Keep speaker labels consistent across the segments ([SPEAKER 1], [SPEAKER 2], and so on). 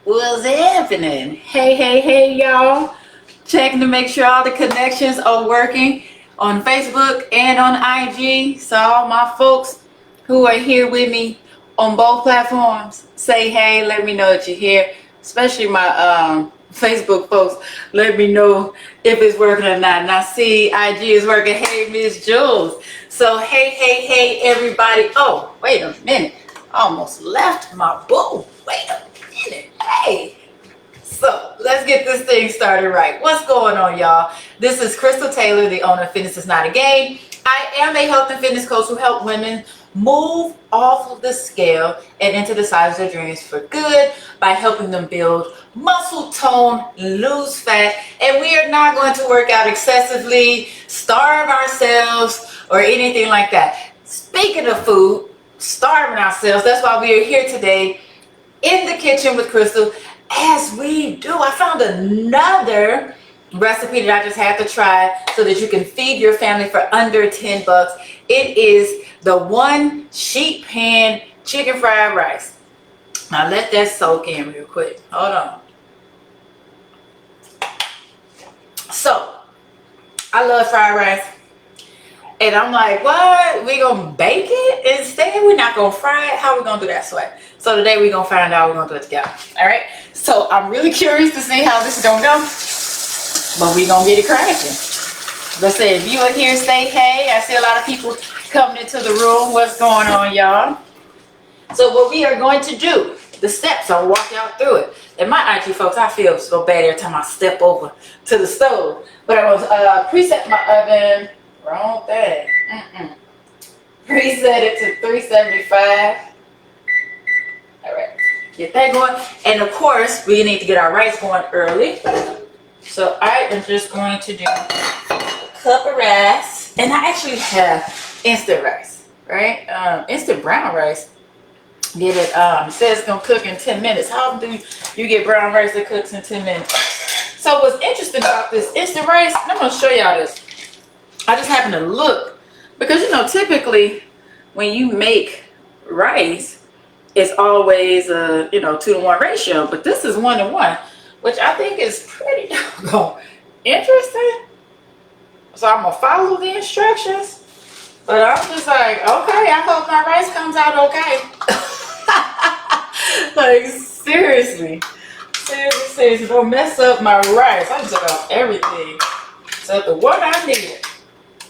[SPEAKER 1] What's happening? Hey, y'all. Checking to make sure all the connections are working on Facebook and on IG. So, all my folks who are here with me on both platforms, say hey, let me know that you're here. Especially my Facebook folks, let me know if it's working or not. And I see IG is working. Hey, Miss Jules. So, hey, everybody. Oh, wait a minute. I almost left my boo. Wait a minute. Hey. So let's get this thing started right. What's going on, y'all? This is Crystal Taylor, the owner of Fitness is Not a Game. I am a health and fitness coach who help women move off of the scale and into the size of their dreams for good by helping them build muscle tone, lose fat, and we are not going to work out excessively, starve ourselves, or anything like that. Speaking of food, starving ourselves, that's why we are here today in the kitchen with Crystal. As we do, I found another recipe that I just had to try so that you can feed your family for under 10 bucks. It is the one sheet pan chicken fried rice. Now let that soak in real quick. Hold on. So, I love fried rice. And I'm like, what? We gonna bake it instead? We're not gonna fry it? How we gonna do that sweat? So today we gonna find out. We're gonna do it together. All right. So I'm really curious to see how this is gonna go. But we gonna get it cracking. Let's say if you are here, say hey. I see a lot of people coming into the room. What's going on, y'all? So what we are going to do, the steps, I'll walk y'all through it. And my IG folks, I feel so bad every time I step over to the stove. But I was preset my oven. Wrong thing. Preset it to 375. All right. Get that going. And of course, we need to get our rice going early. So I am just going to do a cup of rice. And I actually have instant rice, right? Instant brown rice. Get it, it says it's going to cook in 10 minutes. How do you get brown rice that cooks in 10 minutes? So what's interesting about this instant rice, and I'm going to show y'all this. I just happen to look because, you know, typically when you make rice, it's always a, 2-to-1 ratio, but this is 1-to-1, which I think is pretty doggone interesting. So I'm gonna follow the instructions, but I'm just like, okay, I hope my rice comes out okay. Like seriously, don't mess up my rice. I just took out everything. So the one I needed.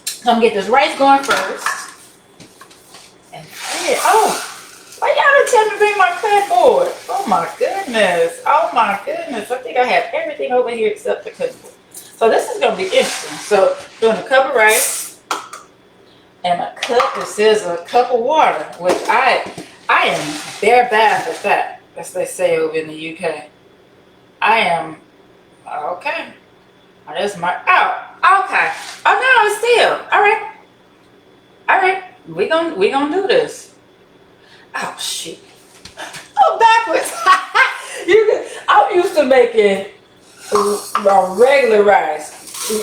[SPEAKER 1] So I'm gonna get this rice going first. And why y'all didn't tell me to bring my clipboard? Oh my goodness. I think I have everything over here except the clipboard. So this is gonna be interesting. So doing a cup of rice and a cup, it says a cup of water, which I am bare bath at that, as they say over in the UK. I am okay. Oh, that's my okay. Oh no, it's still. All right. We gonna do this. Oh shit. Oh, backwards. I'm used to making regular rice.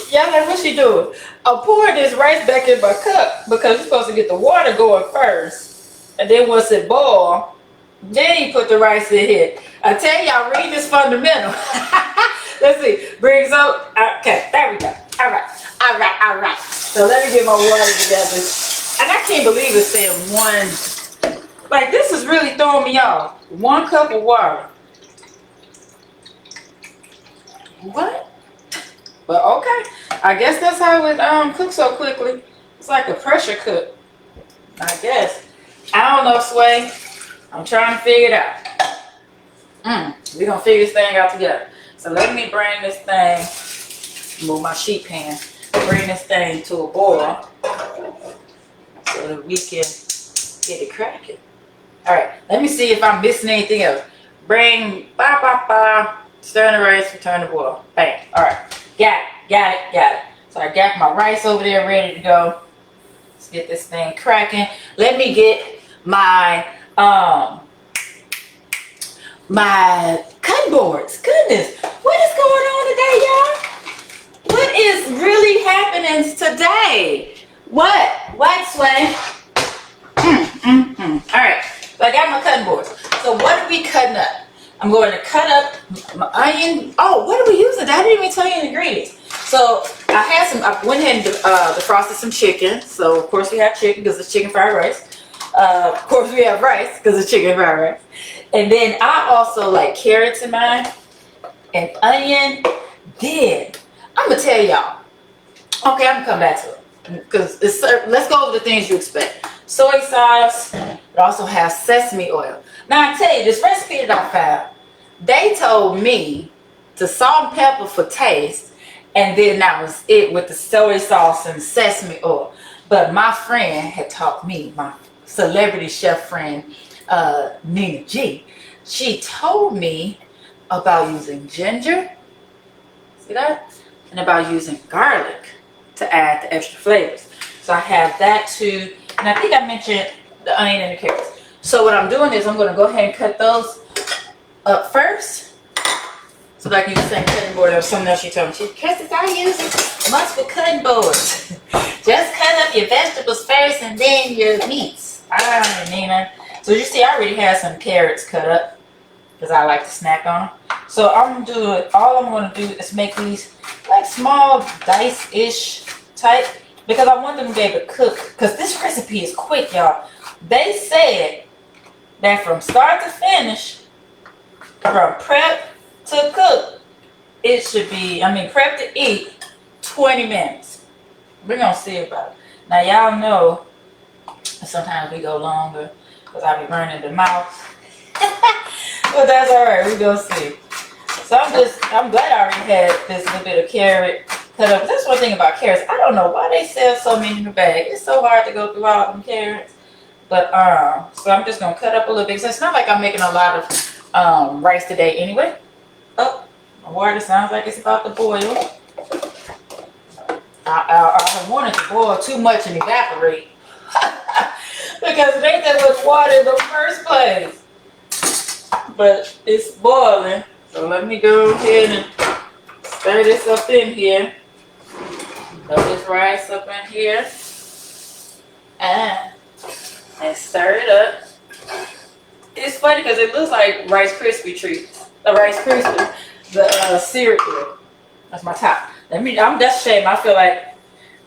[SPEAKER 1] Y'all like what she doing? I poured this rice back in my cup because you're supposed to get the water going first. And then once it boils, then you put the rice in here. I tell y'all, read this fundamental. Let's see. Brings up. Okay, there we go. All right. So let me get my water together. And I can't believe it's saying one. Like this is really throwing me off. 1 cup of water. What? But okay. I guess that's how it cooks so quickly. It's like a pressure cook. I guess. I don't know, Sway. I'm trying to figure it out. We're gonna figure this thing out together. So let me bring this thing, move my sheet pan, bring this thing to a boil so that we can get it cracking. All right, let me see if I'm missing anything else. Bring, stir in the rice, return the boil. Bang, all right, got it. So I got my rice over there ready to go. Let's get this thing cracking. Let me get my my cutting boards. Goodness, what is going on today, y'all? What is really happening today? What, Sway? All right, so I got my cutting boards. So what are we cutting up? I'm going to cut up my onion. Oh, what are we using? I didn't even tell you the ingredients. So I went ahead and defrosted some chicken. So of course we have chicken because it's chicken fried rice. Of course we have rice because it's chicken fried rice. And then I also like carrots in mine and onion. Then I'm gonna tell y'all. Okay, I'm gonna come back to it because let's go over the things you expect. Soy sauce. It also has sesame oil. Now I tell you, this recipe that I found, they told me to salt and pepper for taste, and then that was it with the soy sauce and sesame oil. But my friend had taught me, my celebrity chef friend, Nina G, she told me about using ginger, see that? And about using garlic to add the extra flavors. So I have that too. And I think I mentioned the onion and the carrots. So what I'm doing is I'm going to go ahead and cut those up first. So that I can use the same cutting board or something else she told me. She said, I use multiple cutting boards. Just cut up your vegetables first and then your meats. Ah, Nina. So you see, I already have some carrots cut up because I like to snack on them. So all I'm going to do is make these like small dice-ish type because I want them to be able to cook. Because this recipe is quick, y'all. They said that from start to finish, from prep to cook, it should be, prep to eat, 20 minutes. We're going to see about it. Now, y'all know sometimes we go longer because I be burning the mouth. But that's all right. We're going to see. So I'm glad I already had this little bit of carrot cut up. That's one thing about carrots. I don't know why they sell so many in the bag. It's so hard to go through all them carrots. But, so I'm just going to cut up a little bit. So it's not like I'm making a lot of rice today anyway. Oh, my water sounds like it's about to boil. I don't want it to boil too much and evaporate. Because it ain't that much water in the first place. But it's boiling. So let me go ahead and stir this up in here. Throw this rice up in here. And stir it up. It's funny because it looks like Rice Krispie treats. The Rice Krispie, the cereal. That's my top. That's a shame. I feel like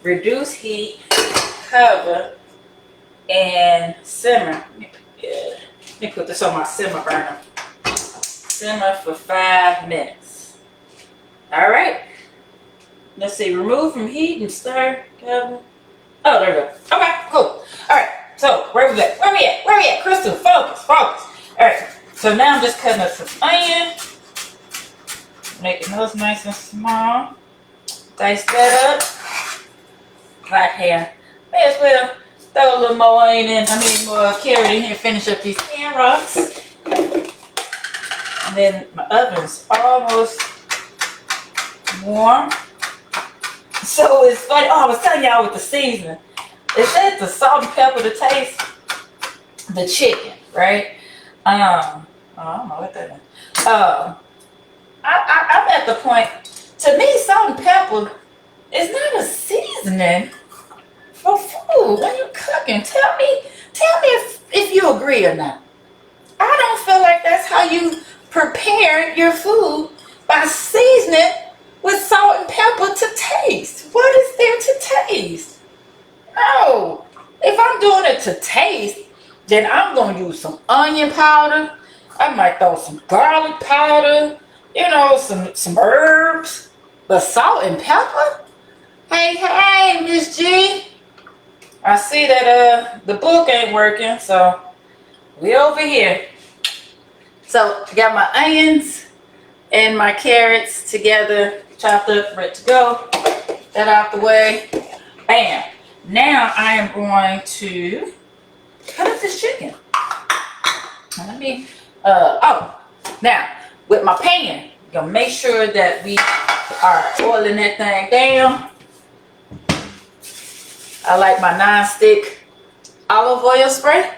[SPEAKER 1] reduce heat, cover, and simmer. Yeah. Let me put this on my simmer burner. Simmer for 5 minutes. All right. Let's see. Remove from heat and stir. Cover. Oh, there we go. Okay, cool. All right. So where we at? Where we at? Crystal, focus. All right. So now I'm just cutting up some onion. Making those nice and small. Dice that up. Right here. May as well throw a little more onion in. More carrot in here. Finish up these carrots. And then my oven's almost warm. So it's funny. Oh, I was telling y'all with the seasoning. It said the salt and pepper to taste the chicken, right? I don't know what that is. I'm at the point. To me, salt and pepper is not a seasoning for food when you're cooking. Tell me if you agree or not. I don't feel like that's how you prepare your food, by seasoning with salt and pepper to taste. What is there to taste? No. If I'm doing it to taste, then I'm going to use some onion powder. I might throw some garlic powder, some herbs. But salt and pepper? Hey, Miss G. I see that the book ain't working, so we over here. So I got my onions and my carrots together, chopped up, ready to go. That out the way. Bam. Now I am going to cut up this chicken. Let me, now with my pan, I'm gonna make sure that we are oiling that thing down. I like my non-stick olive oil spray.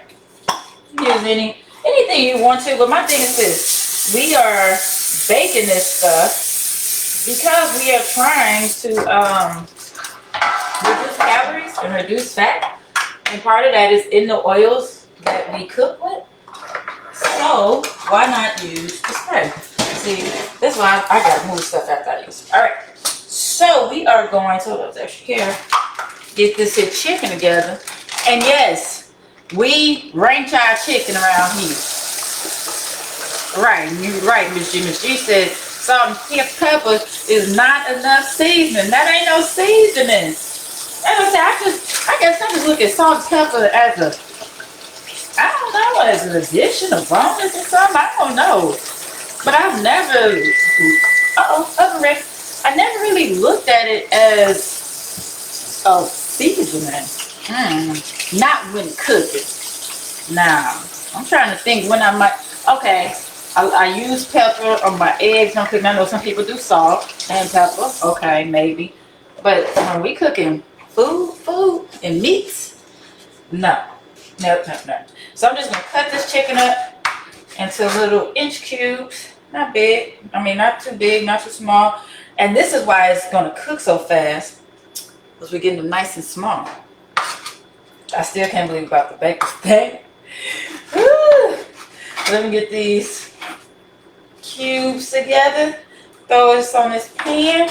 [SPEAKER 1] Use anything you want to, but my thing is this: we are baking this stuff because we are trying to reduce calories and reduce fat, and part of that is in the oils that we cook with. So why not use the Okay. See, this one I gotta move stuff after I use it. All right. So we are going to extra care. Get this here chicken together. And yes, we ranch our chicken around here. Right, you're right, Miss G. Miss G said salt and pepper is not enough seasoning. That ain't no seasoning. I guess I just look at salt and pepper as I don't know, as an addition, a bonus or something. I don't know. But I've never, I never really looked at it as a seasoning. Not when cooking. Now, I'm trying to think when I might, okay, I use pepper on my eggs. I'm cooking. I know some people do salt and pepper. Okay, maybe. But when we cooking food and meats, no. So I'm just going to cut this chicken up into little inch cubes. Not big. I mean, not too big, not too small. And this is why it's going to cook so fast. Because we're getting them nice and small. I still can't believe about the bake this thing. Let me get these cubes together. Throw this on this pan.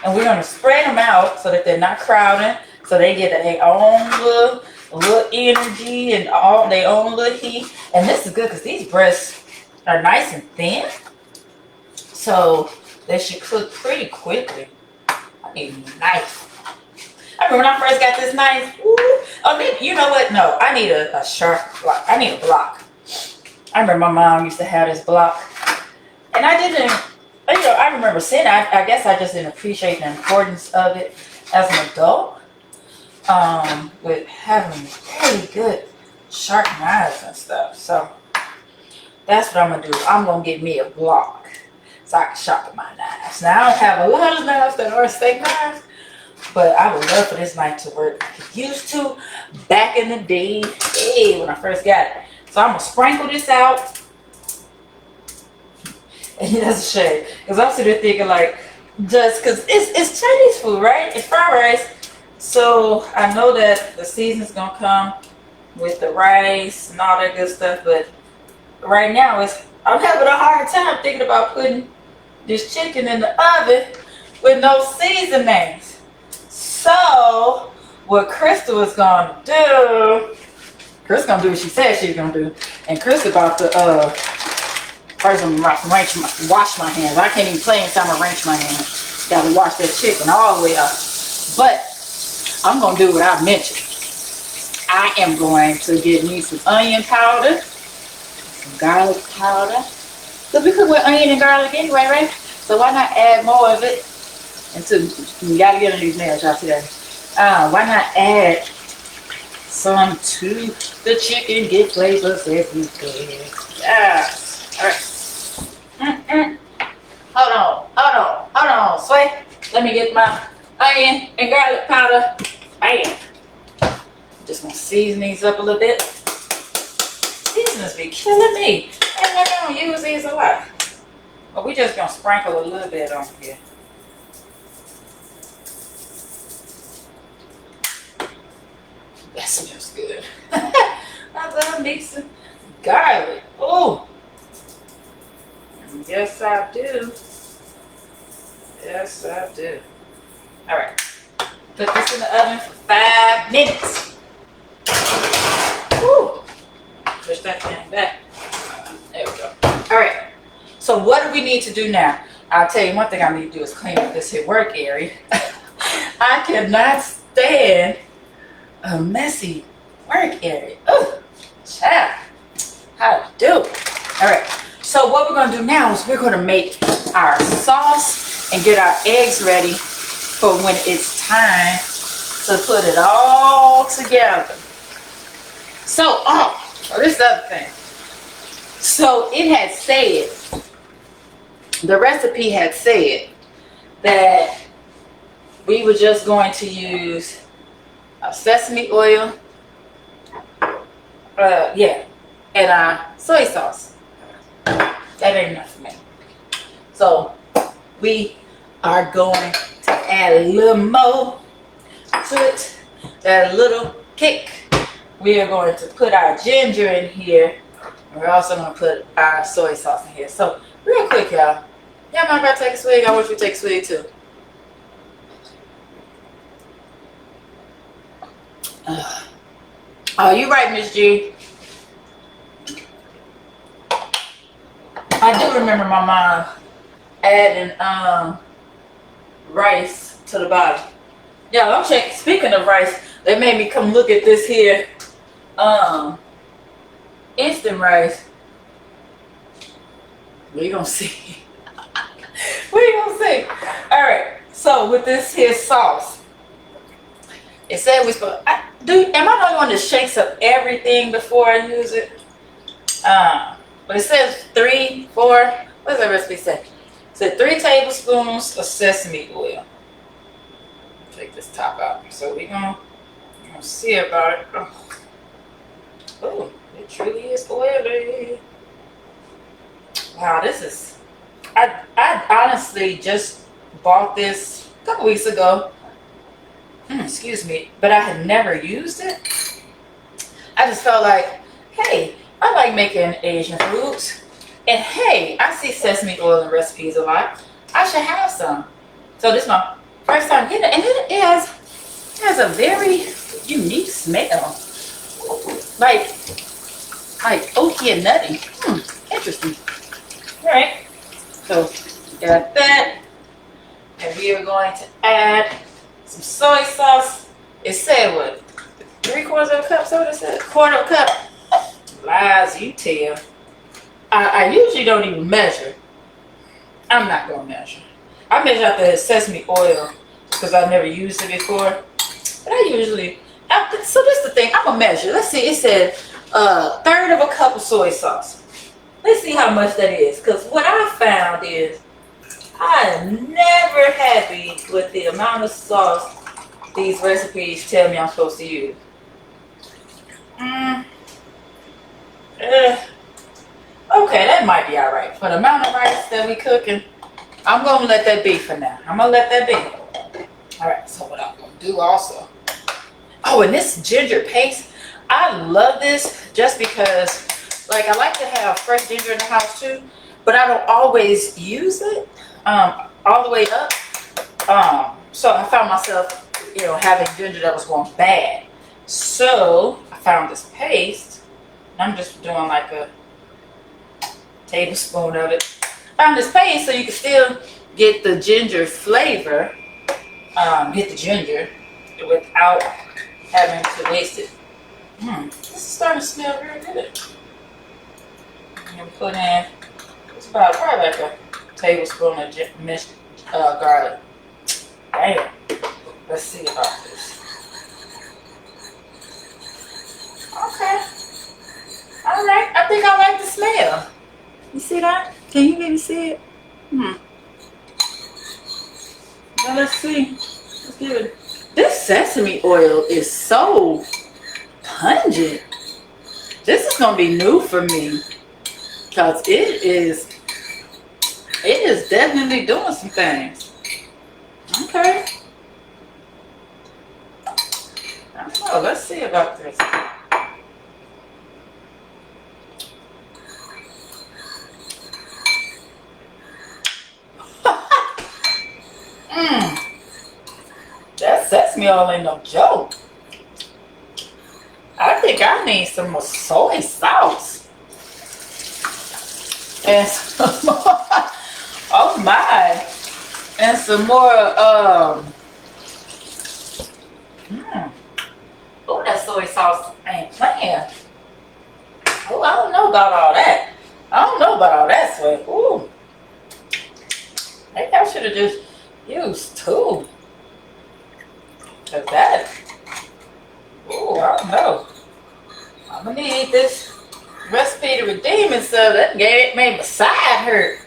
[SPEAKER 1] And we're going to spread them out so that they're not crowding. So they get their own little energy and all their own little heat. And this is good because these breasts are nice and thin. So they should cook pretty quickly. I need a knife. I remember when I first got this knife. Oh, maybe, you know what? No, I need a sharp block. I need a block. I remember my mom used to have this block. And I didn't, I remember seeing it. I guess I just didn't appreciate the importance of it as an adult. With having really good sharp knives and stuff. So that's what I'm going to do. I'm going to get me a block so I can sharpen my knives. Now, I don't have a lot of knives that are steak knives. But I would love for this knife to work like it used to back in the day, when I first got it. So I'm going to sprinkle this out. And that's a shame. Because I'm sitting there thinking like, just because it's Chinese food, right? It's fried rice. So I know that the season's going to come with the rice and all that good stuff. But right now, I'm having a hard time thinking about putting this chicken in the oven with no seasonings. So, what Crystal is going to do, Crystal's going to do what she said she's going to do. And Crystal about to, first I'm going to wash my hands. I can't even play inside my wrench my hands. Got to wash that chicken all the way up. But, I'm going to do what I mentioned. I am going to get me some onion powder, some garlic powder. Because we cook with onion and garlic anyway, right? So why not add more of it? And so you gotta get on these nails, y'all, today. Why not add some to the chicken? Get flavors everywhere. Yes. All right. Hold on. Sway. Let me get my onion and garlic powder. Bam. Just gonna season these up a little bit. Seasonings be killing me. I'm not gonna use these a lot. But we just gonna sprinkle a little bit on here. That smells good. I love me some garlic. Oh, yes I do. Yes I do. All right. Put this in the oven for 5 minutes. Woo. Push that thing back. There we go. All right. So what do we need to do now? I'll tell you one thing I need to do is clean up this here work area. I cannot stand a messy work area. Oh, child. How to do? All right. So what we're going to do now is we're going to make our sauce and get our eggs ready for when it's time to put it all together. So, this is the other thing. So it had said, the recipe had said that we were just going to use sesame oil, and soy sauce. That ain't enough for me. So we are going to add a little more to it, that little kick. We are going to put our ginger in here We're also gonna put our soy sauce in here. So real quick, y'all. Y'all mind if I take a swig? I want you to take a swig too. Oh, you right, Miss G. I do remember my mom adding rice to the bottom. Yeah, I'm checking. Speaking of rice, they made me come look at this here instant rice. We gonna see. We gonna see. All right. So with this here sauce, it said we supposed. Am I the only one that shakes up everything before I use it? But it says 3, 4. What does that recipe say? It said 3 tablespoons of sesame oil. Take this top out. So we're gonna see about it. Oh, it truly is oily. Wow, this is. I honestly just bought this a couple weeks ago. Excuse me, but I had never used it. I just felt like, hey, I like making Asian foods, and hey, I see sesame oil in recipes a lot. I should have some. So this is my first time getting it, and it has a very unique smell, like oaky and nutty. Interesting. All right, so got that, and we are going to add some soy sauce. It said what? 3/4 of a cup. So what it said? 1/4 of a cup. Lies you tell. I usually don't even measure. I'm not gonna measure. I measure out the sesame oil because I've never used it before. But I usually. So this is the thing. I'm gonna measure. Let's see. It said 1/3 of a cup of soy sauce. Let's see how much that is. Because what I found is I am never happy with the amount of sauce these recipes tell me I'm supposed to use. Okay, that might be all right. For the amount of rice that we cooking, I'm going to let that be for now. I'm going to let that be. All right, so what I'm going to do also. Oh, and this ginger paste, I love this just because, like, I like to have fresh ginger in the house too, but I don't always use it all the way up. So I found myself, having ginger that was going bad. So I found this paste. I'm just doing like a tablespoon of it. Found this paste so you can still get the ginger flavor, get the ginger without having to waste it. This is starting to smell very good. And put in, it's probably like a tablespoon of minced garlic. Damn. Let's see about this. Okay. All right. I think I like the smell. You see that? Can you maybe see it? Now let's see. Let's give it. This sesame oil is so pungent. This is gonna be new for me because it is definitely doing some things. Okay. I don't know. Let's see about this. That sesame oil ain't no joke. I think I need some more soy sauce. And some more, oh my. And some more, oh, that soy sauce ain't playing. Oh, I don't know about all that. I don't know about all that soy. Ooh. Maybe I should have just used 2. Cause that, ooh, I don't know. I'm gonna need this recipe to redeem itself. That made my side hurt.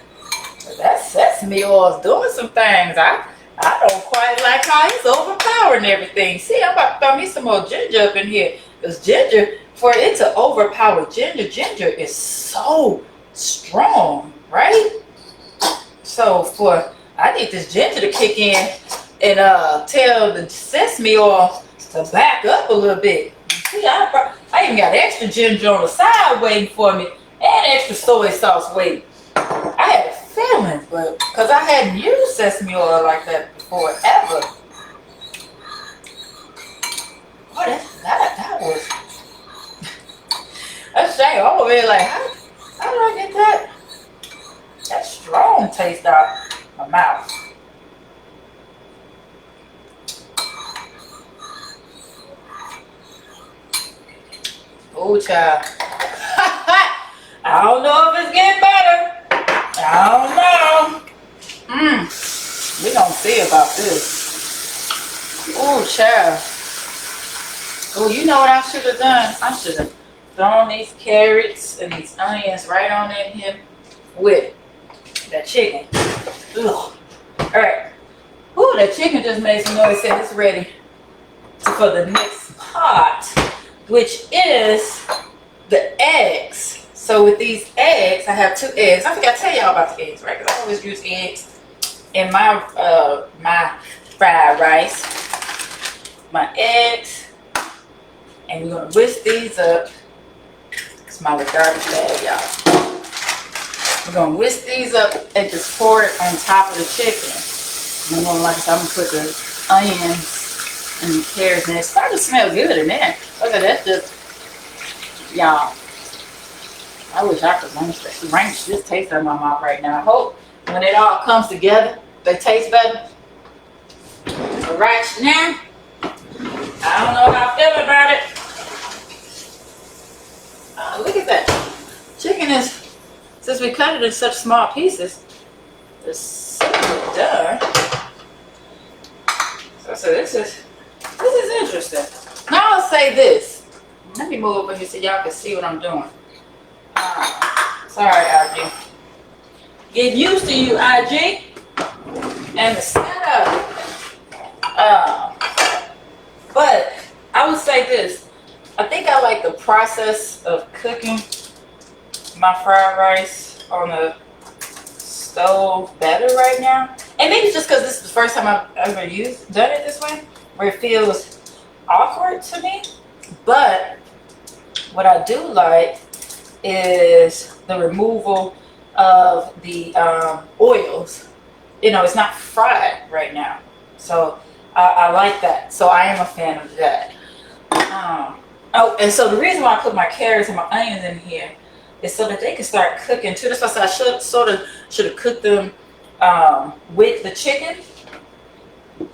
[SPEAKER 1] But that sesame oil is doing some things. I don't quite like how he's overpowering everything. See, I'm about to throw me some more ginger up in here. Because ginger, for it to overpower ginger is so strong, right? So I need this ginger to kick in and tell the sesame oil to back up a little bit. See, I even got extra ginger on the side waiting for me. and extra soy sauce. Wait, I had a feeling, but because I hadn't used sesame oil like that before ever. Oh, that was that's shame. I'm over here like, how did I get that strong taste out my mouth? Oh, child. I don't know if it's getting better. I don't know. We gonna see about this. Oh, child. Oh, you know what I should have done? I should have thrown these carrots and these onions right on in here with that chicken. Ugh. All right. Ooh, that chicken just made some noise. Said it's ready for the next part, which is the eggs. So with these eggs, I have 2 eggs. I think I tell y'all about the eggs, right? Because I always use eggs in my my fried rice. My eggs, and we're gonna whisk these up. It's my little garbage bag, y'all. We're gonna whisk these up and just pour it on top of the chicken. And I'm gonna, like I said, I'm gonna put the onions and the carrots in. It's starting to smell good in there. Look at that, just y'all. I wish I could ranch this taste out of my mouth right now. I hope when it all comes together, they taste better. But right now, I don't know how I feel about it. Look at that. Chicken is, since we cut it in such small pieces, it's so done. So this is interesting. Now I'll say this. Let me move over here so y'all can see what I'm doing. Sorry, IG. Get used to you, IG. And the setup. But I would say this. I think I like the process of cooking my fried rice on the stove better right now. And maybe just because this is the first time I've ever done it this way, where it feels awkward to me. But what I do like is the removal of the oils. You know, it's not fried right now. So I like that. So I am a fan of that. Oh, and so the reason why I put my carrots and my onions in here is so that they can start cooking too. That's why I should have cooked them with the chicken,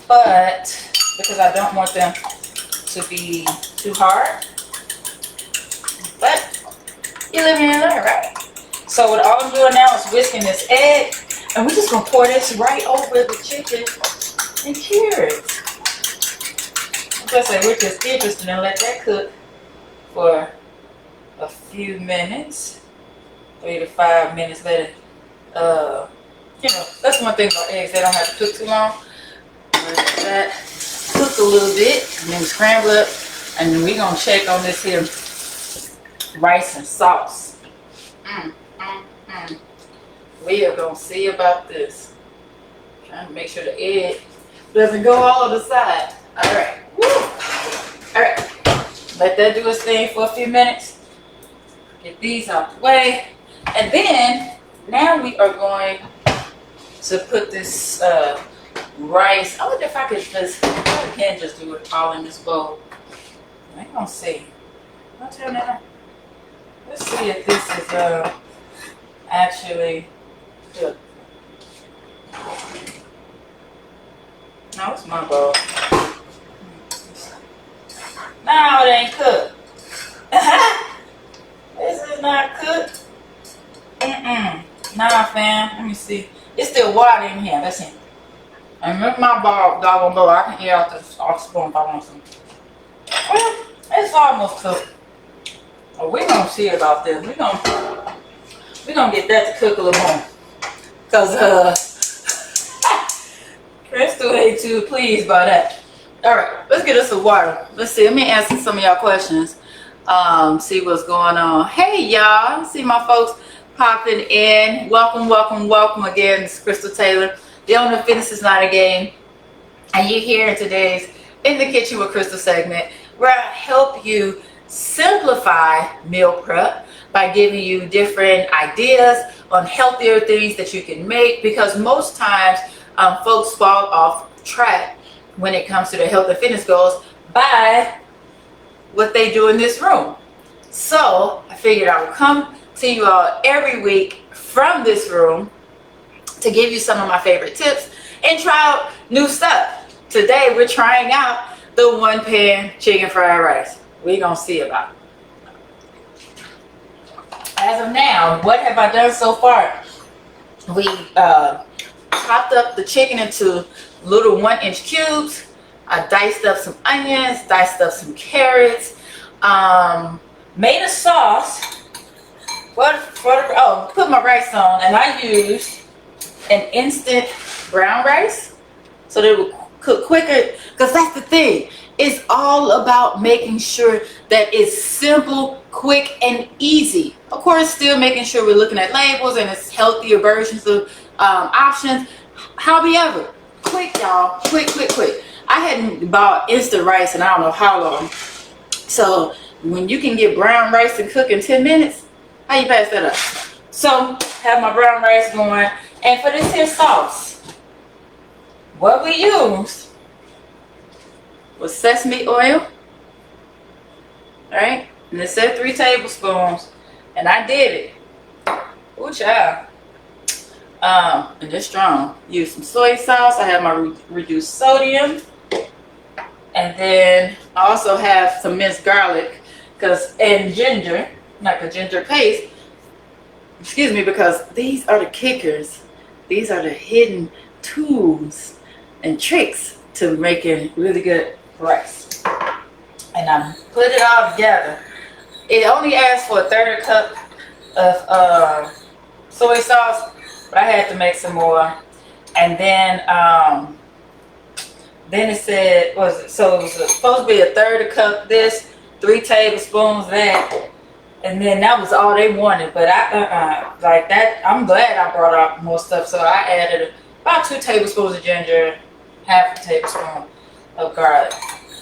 [SPEAKER 1] but because I don't want them to be too hard. But you live and you learn, right? So what all I'm doing now is whisking this egg, and we're just gonna pour this right over the chicken and carrots. Like I said, we're just interested in let that cook for a few minutes, 3 to 5 minutes. Let it, you know, that's one thing about eggs. They don't have to cook too long. Let that cook a little bit, and then scramble up, and then we're gonna check on this here rice and sauce. We are gonna see about this. Trying to make sure the egg doesn't go all on the side. All right. Woo. All right. Let that do its thing for a few minutes. Get these out the way. And then, now we are going to put this rice. I wonder if I could just, I can just do it all in this bowl. I ain't gonna see. I'll turn that on. Let's see if this is actually good. No, it's my bowl. No, it ain't cooked. This is not cooked. Nah, fam. Let me see. It's still water in here. That's it. And with my doggone bowl, I can eat out the spoon if I want some. Well, it's almost cooked. Oh, we're gonna see about this. We're gonna get that to cook a little more. Cause Crystal ain't too pleased by that. Alright, let's get us some water. Let's see. Let me answer some of y'all questions. See what's going on. Hey y'all. See my folks popping in. Welcome again. This is Crystal Taylor, the owner of Fitness is Not a Game. And you're here in today's In the Kitchen with Crystal segment, where I help you simplify meal prep by giving you different ideas on healthier things that you can make, because most times folks fall off track when it comes to their health and fitness goals by what they do in this room. So I figured I would come to you all every week from this room to give you some of my favorite tips and try out new stuff. Today we're trying out the one pan chicken fried rice. We're gonna see about it. As of now, what have I done so far? We chopped up the chicken into little 1-inch cubes. I diced up some onions, diced up some carrots, made a sauce. Put my rice on, and I used an instant brown rice so that it would cook quicker, because that's the thing. It's all about making sure that it's simple, quick, and easy. Of course, still making sure we're looking at labels and it's healthier versions of options. However, quick, y'all, quick. I hadn't bought instant rice in I don't know how long. So when you can get brown rice and cook in 10 minutes, how you pass that up? So have my brown rice going, and for this here sauce, what we used was sesame oil, right? And it said 3 tablespoons, and I did it. Ooh, child. And it's strong. Use some soy sauce. I have my reduced sodium, and then I also have some minced garlic, and ginger, like a ginger paste. Excuse me, because these are the kickers. These are the hidden tools and tricks to making really good rice. And I put it all together. It only asked for a 1/3 cup of soy sauce, but I had to make some more. And then it said, it was supposed to be a 1/3 cup this, 3 tablespoons that, and then that was all they wanted. But like that, I'm glad I brought out more stuff, so I added about 2 tablespoons of ginger, 1/2 tablespoon of garlic.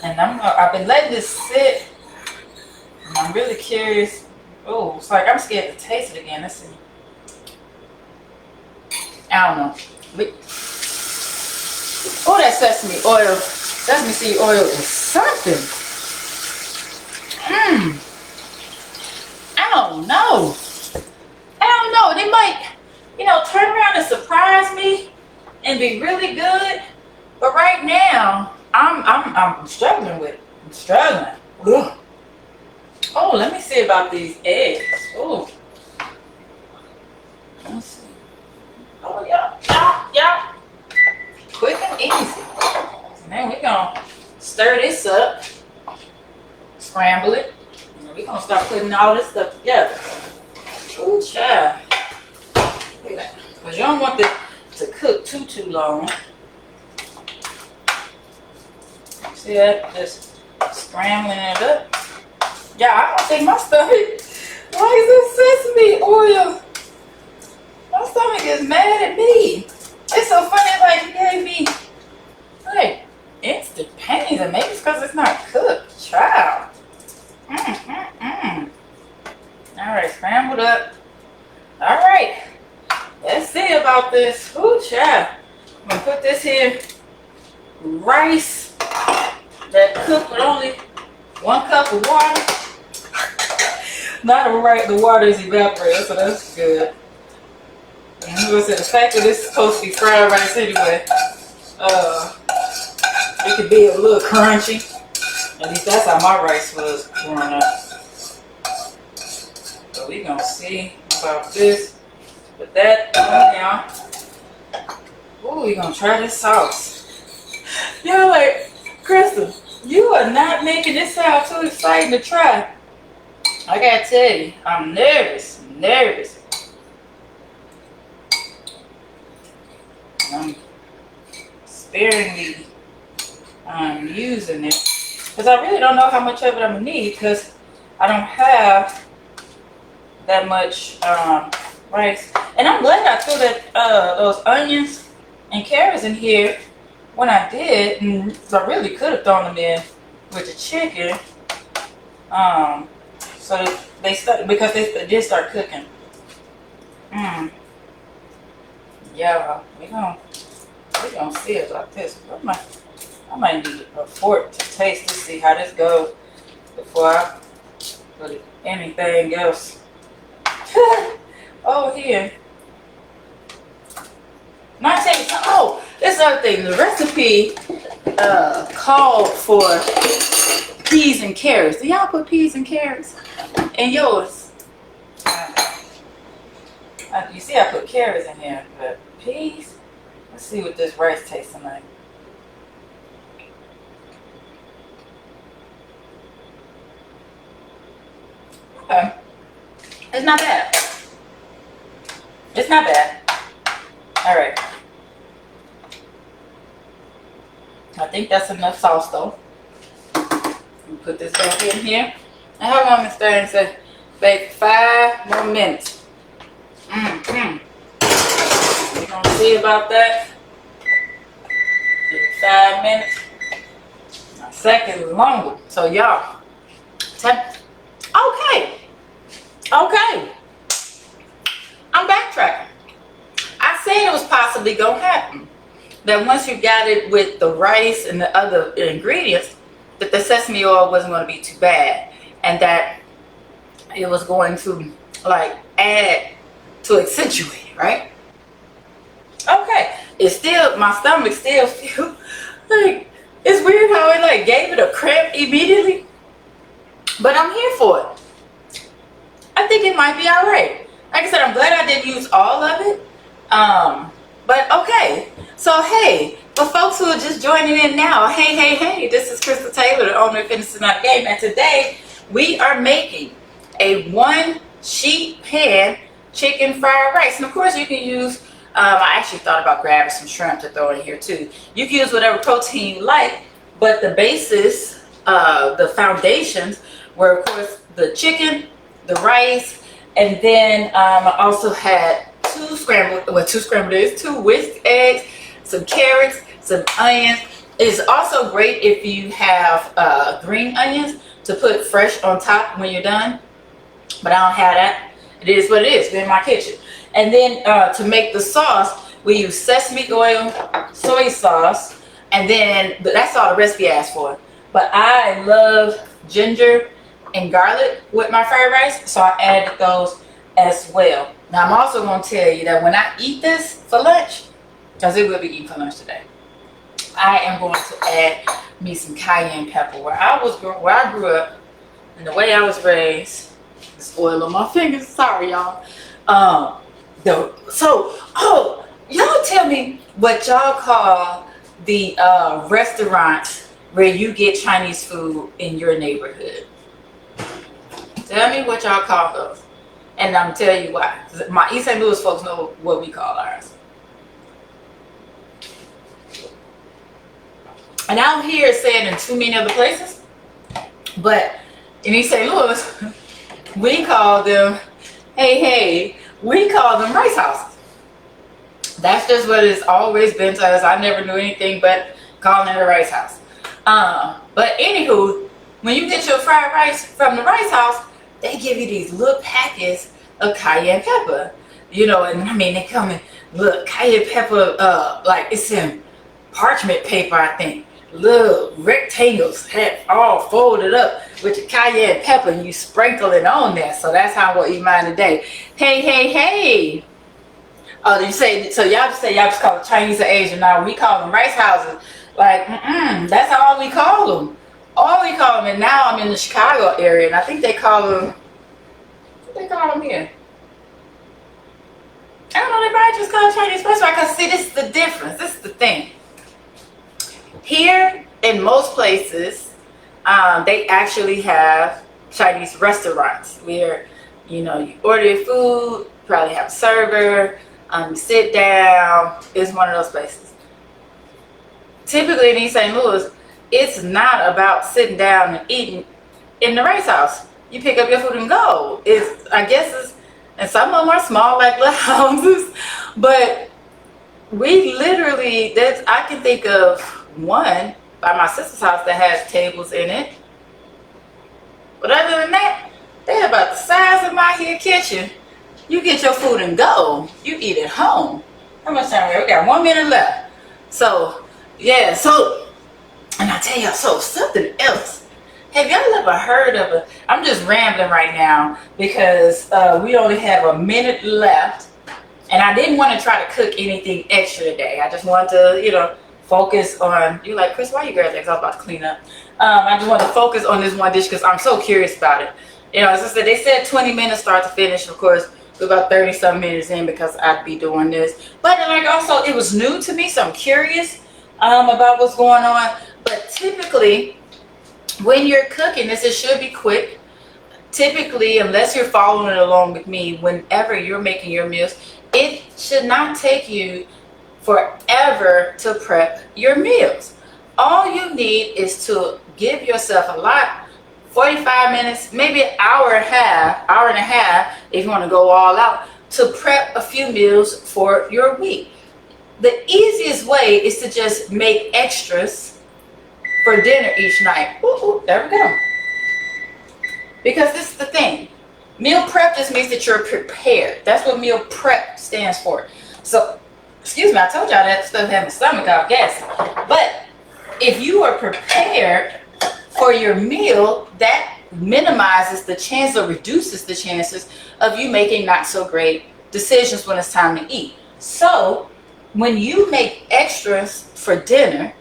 [SPEAKER 1] And I've been letting this sit, and I'm really curious. Oh, it's like I'm scared to taste it again. Let's see. I don't know. Oh, that sesame seed oil is something. I don't know. They might, turn around and surprise me and be really good. But right now, I'm struggling with it. I'm struggling. Ugh. Oh, let me see about these eggs. Oh. Let's see. Oh, yeah. Quick and easy. And then we're going to stir this up. Scramble it. And we're going to start putting all this stuff together. Ooh, child. Look at that. Because you don't want it to cook too long. See that? Just scrambling it up. Yeah, I don't think my stomach. Why is there sesame oil? My stomach is mad at me. It's so funny, like he gave me like instant pains, and maybe it's because it's not cooked. Child. All right, scrambled up. All right, let's see about this. Ooh, child. I'm gonna put this here rice that cooked with only 1 cup of water. Not right, the water is evaporated, so that's good. And the fact that this is supposed to be fried rice anyway, it could be a little crunchy. At least that's how my rice was growing up. So we gonna see about this. Put that on now. Ooh, we gonna try this sauce. Y'all like, Crystal, you are not making this sound too exciting to try. I gotta tell you, I'm nervous. I'm sparingly using it because I really don't know how much of it I'm gonna need, because I don't have that much rice. And I'm glad I threw those onions and carrots in here when I did, and I really could have thrown them in with the chicken. So they start because they did start cooking. Mm. Yeah, we gonna see it like this. I might need a fork to taste to see how this goes before I put anything else. Oh, here. Not saying. Oh, this other thing. The recipe called for peas and carrots. Do y'all put peas and carrots in yours? You see, I put carrots in here, but peas. Let's see what this rice tastes like. Okay, it's not bad. It's not bad. All right. I think that's enough sauce, though. Put this back in here. And how long is that? Say, bake 5 more minutes. We're gonna see about that. 5 minutes. A second is longer. So y'all, okay. I'm backtracking. I said it was possibly gonna happen. That once you got it with the rice and the other ingredients, that the sesame oil wasn't going to be too bad, and that it was going to like add to accentuate it, right? Okay, it's still, my stomach still feel like, it's weird how it like gave it a cramp immediately, but I'm here for it. I think it might be all right. Like I said, I'm glad I didn't use all of it. But okay. So hey, for folks who are just joining in now, hey, this is Crystal Taylor, the owner of Fitness is Not a Game, and today we are making a 1-sheet pan chicken fried rice. And of course you can use, I actually thought about grabbing some shrimp to throw in here too. You can use whatever protein you like, but the basis, the foundations were of course the chicken, the rice, and then I also had 2 scrambled eggs, 2 whisked eggs, some carrots, some onions. It's also great if you have green onions to put fresh on top when you're done, but I don't have that. It is what it is. We're in my kitchen. And then to make the sauce, we use sesame oil, soy sauce, and then that's all the recipe asks for. But I love ginger and garlic with my fried rice, so I added those as well. Now I'm also going to tell you that when I eat this for lunch, because it will be eaten for lunch today, I am going to add me some cayenne pepper. Where I grew up, and the way I was raised, this oil on my fingers. Sorry, y'all. Y'all tell me what y'all call the restaurants where you get Chinese food in your neighborhood. Tell me what y'all call those. And I'm tell you why. My East St. Louis folks know what we call ours. And I don't hear it saying in too many other places, but in East St. Louis, we call them, we call them rice houses. That's just what it's always been to us. I never knew anything but calling it a rice house. But anywho, when you get your fried rice from the rice house, they give you these little packets of cayenne pepper, and I mean, they come in, look, cayenne pepper, like it's in parchment paper, I think, little rectangles, all folded up with the cayenne pepper, and you sprinkle it on there. So that's how we'll eat mine today. Hey. Oh, you say, so y'all just say y'all just call it Chinese or Asian. Now we call them rice houses. Like, that's all we call them. And now I'm in the Chicago area, and I think they call them, what they call them here? I don't know, they probably just call it Chinese restaurant, because see, this is the difference. This is the thing. Here, in most places, they actually have Chinese restaurants where, you order your food, probably have a server, you sit down. It's one of those places. Typically in East St. Louis, it's not about sitting down and eating in the rice house. You pick up your food and go. And some of them are small, like little houses, but we literally, I can think of one by my sister's house that has tables in it. But other than that, they're about the size of my here kitchen. You get your food and go. You eat at home. How much time we got? We got 1 minute left. So, yeah, and I tell y'all, so something else. Have y'all ever heard of a, I'm just rambling right now because we only have a minute left. And I didn't want to try to cook anything extra today. I just wanted to, focus on, you're like, Chris, why you grab that? Because I'm about to clean up. I just want to focus on this one dish because I'm so curious about it. As I said, they said 20 minutes start to finish. Of course, we're about 30-some minutes in because I'd be doing this. But like also, it was new to me, so I'm curious about what's going on. But typically, when you're cooking this, it should be quick. Typically, unless you're following along with me, whenever you're making your meals, it should not take you forever to prep your meals. All you need is to give yourself a lot, 45 minutes, maybe an hour and a half, if you want to go all out, to prep a few meals for your week. The easiest way is to just make extras for dinner each night. Ooh, there we go. Because this is the thing. Meal prep just means that you're prepared. That's what meal prep stands for. So, excuse me, I told y'all that stuff had my stomach out, yes. But if you are prepared for your meal, that minimizes the chance or reduces the chances of you making not so great decisions when it's time to eat. So, when you make extras for dinner,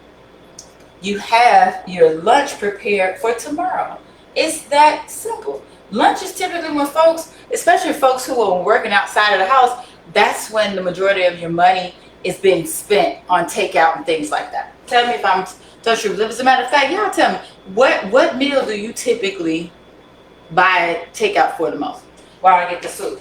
[SPEAKER 1] you have your lunch prepared for tomorrow. It's that simple. Lunch is typically when folks, especially folks who are working outside of the house, that's when the majority of your money is being spent on takeout and things like that. Tell me if I'm telling you. As a matter of fact, y'all tell me, what meal do you typically buy takeout for the most? While I get the soup.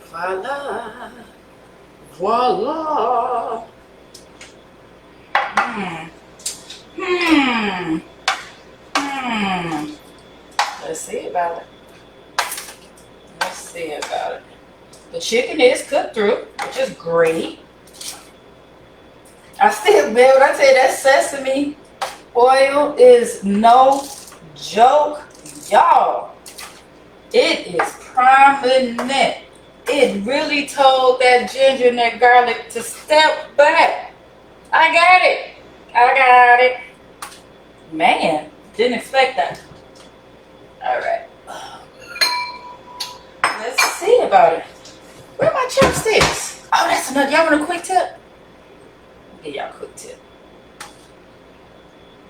[SPEAKER 1] Voila. Voila. Let's see about it. The chicken is cooked through, which is great. I still, man, when I tell you that sesame oil is no joke, y'all. It is prominent. It really told that ginger and that garlic to step back. I got it. Man, didn't expect that. All right. Let's see about it. Where are my chopsticks? Oh, that's another. Y'all want a quick tip? I'll give y'all a quick tip.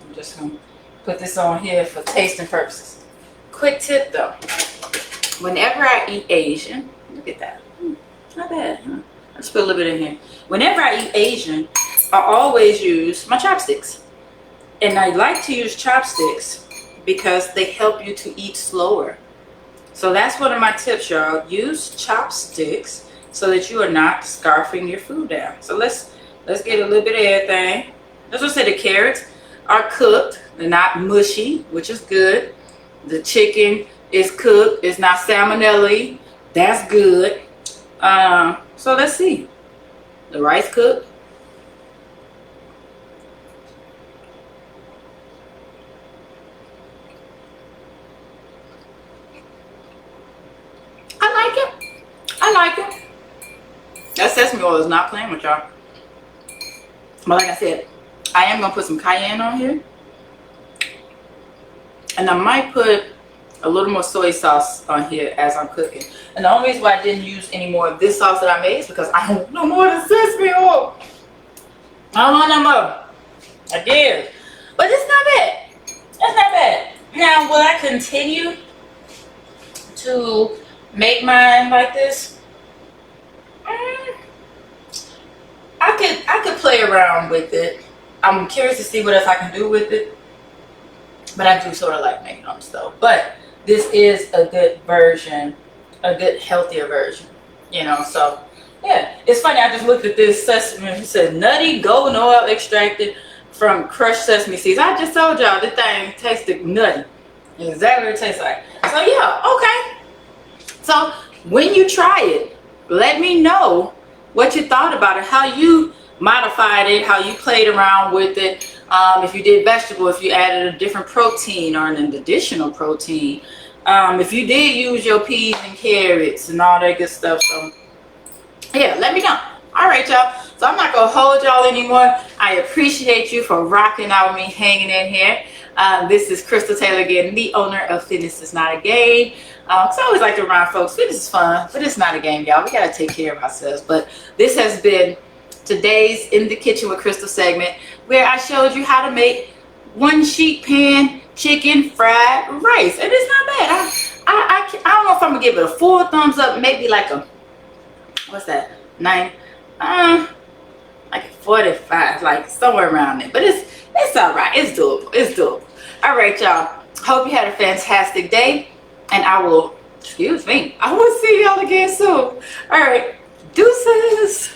[SPEAKER 1] I'm just going to put this on here for tasting purposes. Quick tip, though. Whenever I eat Asian, look at that. Not bad, huh? I just put a little bit in here. Whenever I eat Asian, I always use my chopsticks. And I like to use chopsticks because they help you to eat slower. So that's one of my tips, y'all. Use chopsticks so that you are not scarfing your food down. So let's get a little bit of everything. As I said, the carrots are cooked. They're not mushy, which is good. The chicken is cooked. It's not salmonella. That's good. So let's see. The rice cooked. I like it. That sesame oil is not playing with y'all. But like I said, I am going to put some cayenne on here. And I might put a little more soy sauce on here as I'm cooking. And the only reason why I didn't use any more of this sauce that I made is because I don't want no more of the sesame oil. I don't want no more. I did. But it's not bad. It's not bad. Now, will I continue to make mine like this? I could play around with it. I'm curious to see what else I can do with it. But I do sort of like making on the stove. But this is a good version, a good healthier version. So yeah. It's funny, I just looked at this sesame. It said nutty golden oil extracted from crushed sesame seeds. I just told y'all this thing tasted nutty. Exactly what it tastes like. So yeah, okay. So when you try it, let me know what you thought about it, how you modified it, how you played around with it. If you did vegetable, if you added a different protein or an additional protein. If you did use your peas and carrots and all that good stuff. So yeah, let me know. All right, y'all. So I'm not going to hold y'all anymore. I appreciate you for rocking out with me, hanging in here. This is Crystal Taylor again, the owner of Fitness Is Not a Game. Because I always like to remind folks, fitness is fun, but it's not a game, y'all. We got to take care of ourselves. But this has been today's In the Kitchen with Crystal segment, where I showed you how to make one sheet pan chicken fried rice. And it's not bad. I don't know if I'm going to give it a full thumbs up, maybe like a, what's that, 9, like 45, like somewhere around there. But it's all right. It's doable. It's doable. All right, y'all. Hope you had a fantastic day, and I will see y'all again soon. All right, deuces.